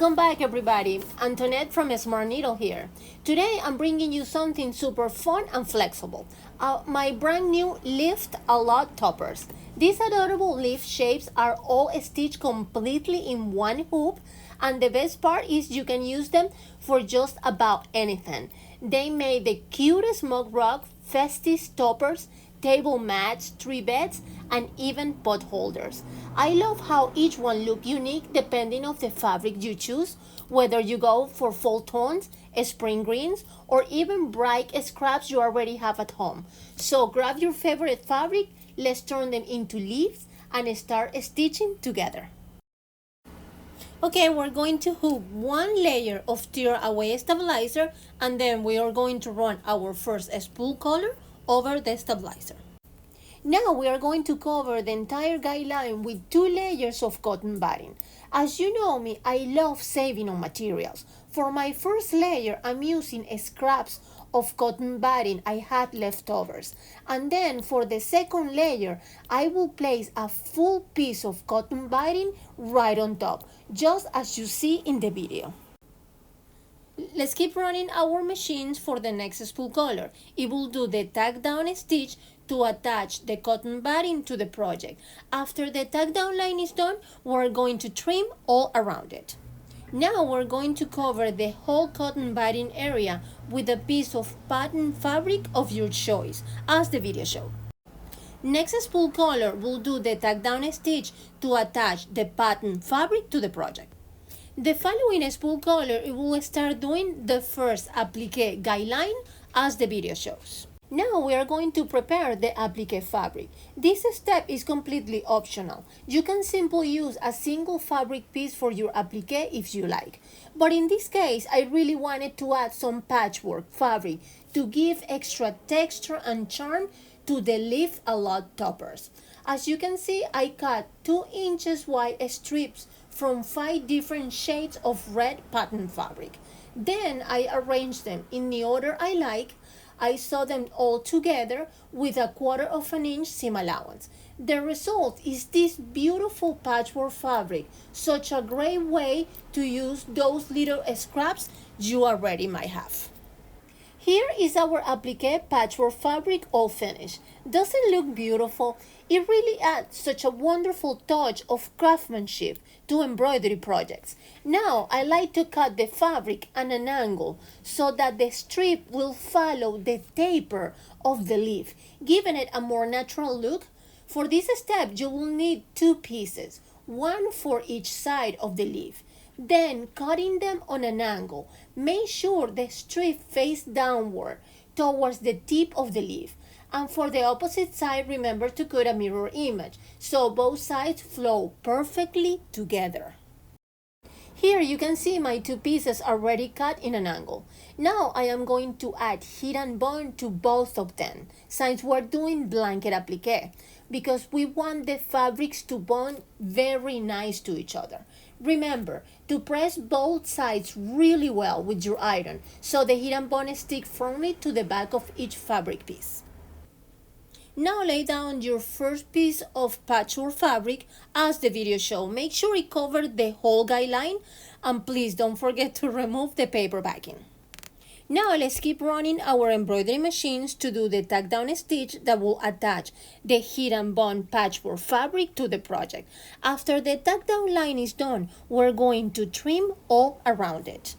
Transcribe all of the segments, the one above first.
Welcome back, everybody. Antoinette from Smartneedle here. Today I'm bringing you something super fun and flexible. My brand new Lift a Lot toppers. These adorable leaf shapes are all stitched completely in one hoop, and the best part is you can use them for just about anything. They made the cutest mug rug, festive toppers, table mats, trivets, and even pot holders. I love how each one look unique depending on the fabric you choose, whether you go for fall tones, spring greens, or even bright scraps you already have at home. So grab your favorite fabric, let's turn them into leaves and start stitching together. Okay, we're going to hook one layer of tear away stabilizer, and then we are going to run our first spool color over the stabilizer. Now we are going to cover the entire guideline with 2 layers of cotton batting. As you know me, I love saving on materials. For my first layer, I'm using scraps of cotton batting I had leftovers. And then for the second layer, I will place a full piece of cotton batting right on top, just as you see in the video. Let's keep running our machines for the next spool color. It will do the tack down stitch to attach the cotton batting to the project. After the tack down line is done, we're going to trim all around it. Now we're going to cover the whole cotton batting area with a piece of pattern fabric of your choice, as the video showed. Next spool color will do the tack down stitch to attach the pattern fabric to the project. The following spool color will start doing the first applique guideline as the video shows. Now we are going to prepare the applique fabric. This step is completely optional. You can simply use a single fabric piece for your applique if you like. But in this case, I really wanted to add some patchwork fabric to give extra texture and charm to the Lift a Lot toppers. As you can see, I cut 2 inches wide strips from 5 different shades of red pattern fabric. Then I arranged them in the order I like. I sew them all together with a 1/4 inch seam allowance. The result is this beautiful patchwork fabric, such a great way to use those little scraps you already might have. Here is our applique patchwork fabric all finished. Doesn't it look beautiful? It really adds such a wonderful touch of craftsmanship to embroidery projects. Now I like to cut the fabric at an angle so that the strip will follow the taper of the leaf, giving it a more natural look. For this step you will need 2 pieces, one for each side of the leaf. Then cutting them on an angle, make sure the strip face downward towards the tip of the leaf. And for the opposite side, remember to cut a mirror image so both sides flow perfectly together. Here you can see my 2 pieces already cut in an angle. Now I am going to add heat and bond to both of them, since we're doing blanket applique, because we want the fabrics to bond very nice to each other. Remember to press both sides really well with your iron so the heat and bond stick firmly to the back of each fabric piece. Now lay down your first piece of patchwork fabric as the video shows. Make sure it covers the whole guideline, and please don't forget to remove the paper backing. Now let's keep running our embroidery machines to do the tack down stitch that will attach the heat and bond patchwork fabric to the project. After the tack down line is done, we're going to trim all around it.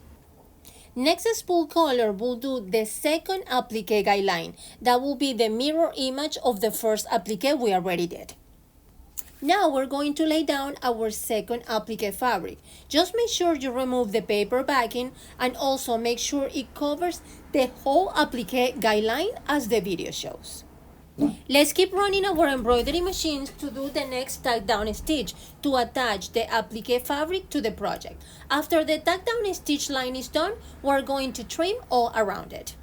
Next spool color will do the second applique guideline. That will be the mirror image of the first applique we already did. Now we're going to lay down our second applique fabric. Just make sure you remove the paper backing, and also make sure it covers the whole applique guideline as the video shows. Let's keep running our embroidery machines to do the next tack down stitch to attach the applique fabric to the project. After the tack down stitch line is done, we're going to trim all around it.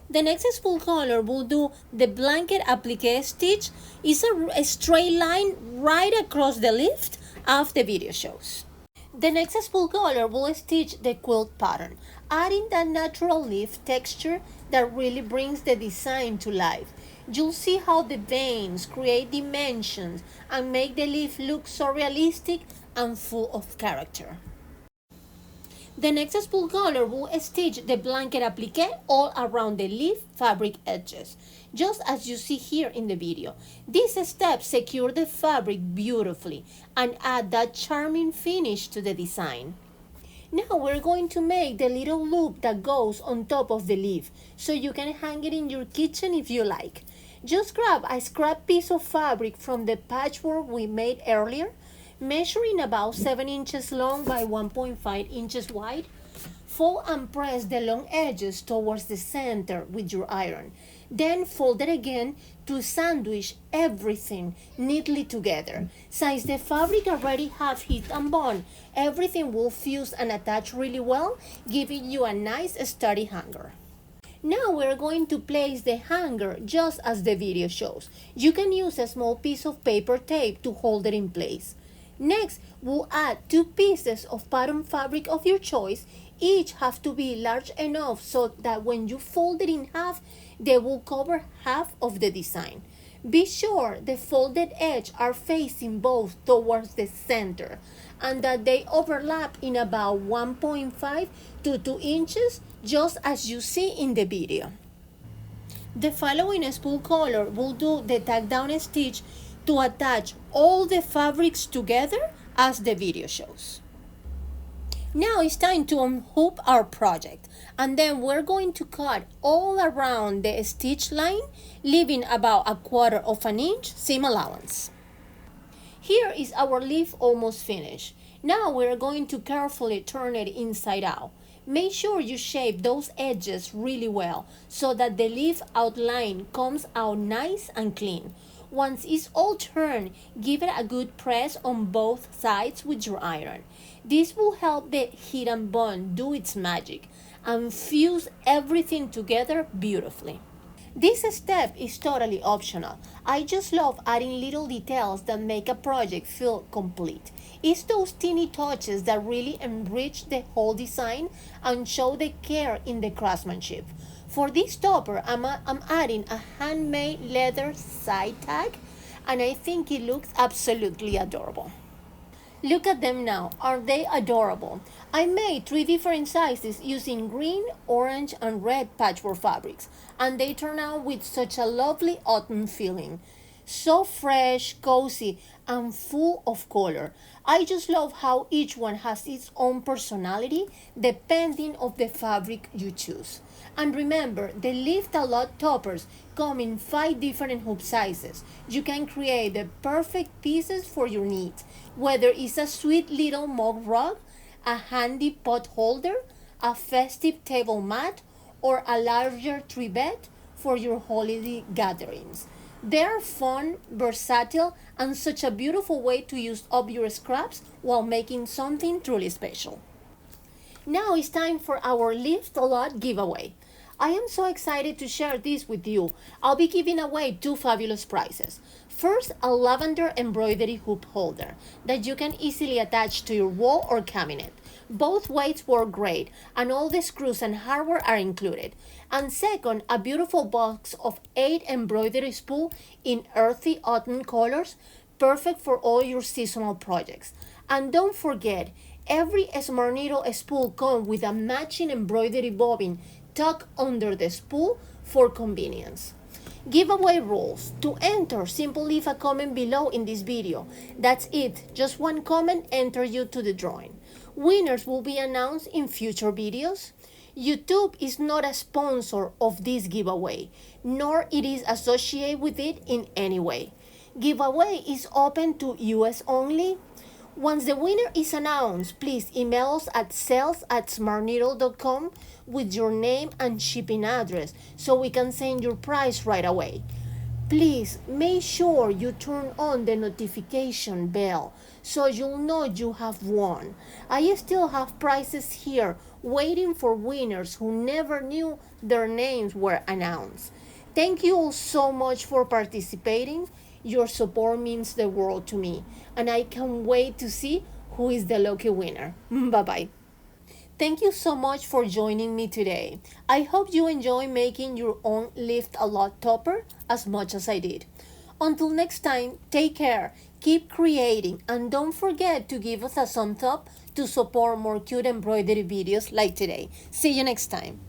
The next spool color will do the blanket applique stitch. It's a straight line right across the lift as the video shows. The next spool color will stitch the quilt pattern, adding that natural leaf texture that really brings the design to life. You'll see how the veins create dimensions and make the leaf look so realistic and full of character. The next spool color will stitch the blanket applique all around the leaf fabric edges, just as you see here in the video. This step secures the fabric beautifully and add that charming finish to the design. Now we're going to make the little loop that goes on top of the leaf, so you can hang it in your kitchen if you like. Just grab a scrap piece of fabric from the patchwork we made earlier, measuring about 7 inches long by 1.5 inches wide. Fold and press the long edges towards the center with your iron. Then fold it again to sandwich everything neatly together. Since the fabric already have heat and bond, everything will fuse and attach really well, giving you a nice sturdy hanger. Now we're going to place the hanger just as the video shows. You can use a small piece of paper tape to hold it in place. Next, we'll add 2 pieces of pattern fabric of your choice. Each have to be large enough so that when you fold it in half, they will cover half of the design. Be sure the folded edges are facing both towards the center and that they overlap in about 1.5 to 2 inches, just as you see in the video. The following spool color will do the tack down stitch to attach all the fabrics together as the video shows. Now it's time to unhoop our project, and then we're going to cut all around the stitch line, leaving about 1/4 inch seam allowance. Here is our leaf almost finished. Now we're going to carefully turn it inside out. Make sure you shape those edges really well so that the leaf outline comes out nice and clean. Once it's all turned, give it a good press on both sides with your iron. This will help the heat and bond do its magic and fuse everything together beautifully. This step is totally optional. I just love adding little details that make a project feel complete. It's those teeny touches that really enrich the whole design and show the care in the craftsmanship. For this topper, I'm adding a handmade leather side tag, and I think it looks absolutely adorable. Look at them now, are they adorable? I made 3 different sizes using green, orange, and red patchwork fabrics, and they turn out with such a lovely autumn feeling. So fresh, cozy, and full of color. I just love how each one has its own personality depending on the fabric you choose. And remember, the Lift a Lot toppers come in 5 different hoop sizes. You can create the perfect pieces for your needs, whether it's a sweet little mug rug, a handy pot holder, a festive table mat, or a larger trivet for your holiday gatherings. They are fun, versatile, and such a beautiful way to use up your scraps while making something truly special. Now it's time for our Lift a Lot giveaway. I am so excited to share this with you. I'll be giving away 2 fabulous prizes. First, a lavender embroidery hoop holder that you can easily attach to your wall or cabinet. Both weights work great, and all the screws and hardware are included. And second, a beautiful box of 8 embroidery spools in earthy autumn colors, perfect for all your seasonal projects. And don't forget, every Smartneedle spool comes with a matching embroidery bobbin tucked under the spool for convenience. Giveaway rules. To enter, simply leave a comment below in this video. That's it. Just one comment enters you to the drawing. Winners will be announced in future videos. YouTube is not a sponsor of this giveaway, nor it is associated with it in any way. Giveaway is open to US only. Once the winner is announced, please email us at sales@smartneedle.com with your name and shipping address so we can send your prize right away. Please make sure you turn on the notification bell so you'll know you have won. I still have prizes here waiting for winners who never knew their names were announced. Thank you all so much for participating. Your support means the world to me, and I can't wait to see who is the lucky winner. Bye-bye. Thank you so much for joining me today. I hope you enjoy making your own Lift a Lot topper as much as I did. Until next time, take care, keep creating, and don't forget to give us a thumbs up to support more cute embroidery videos like today. See you next time.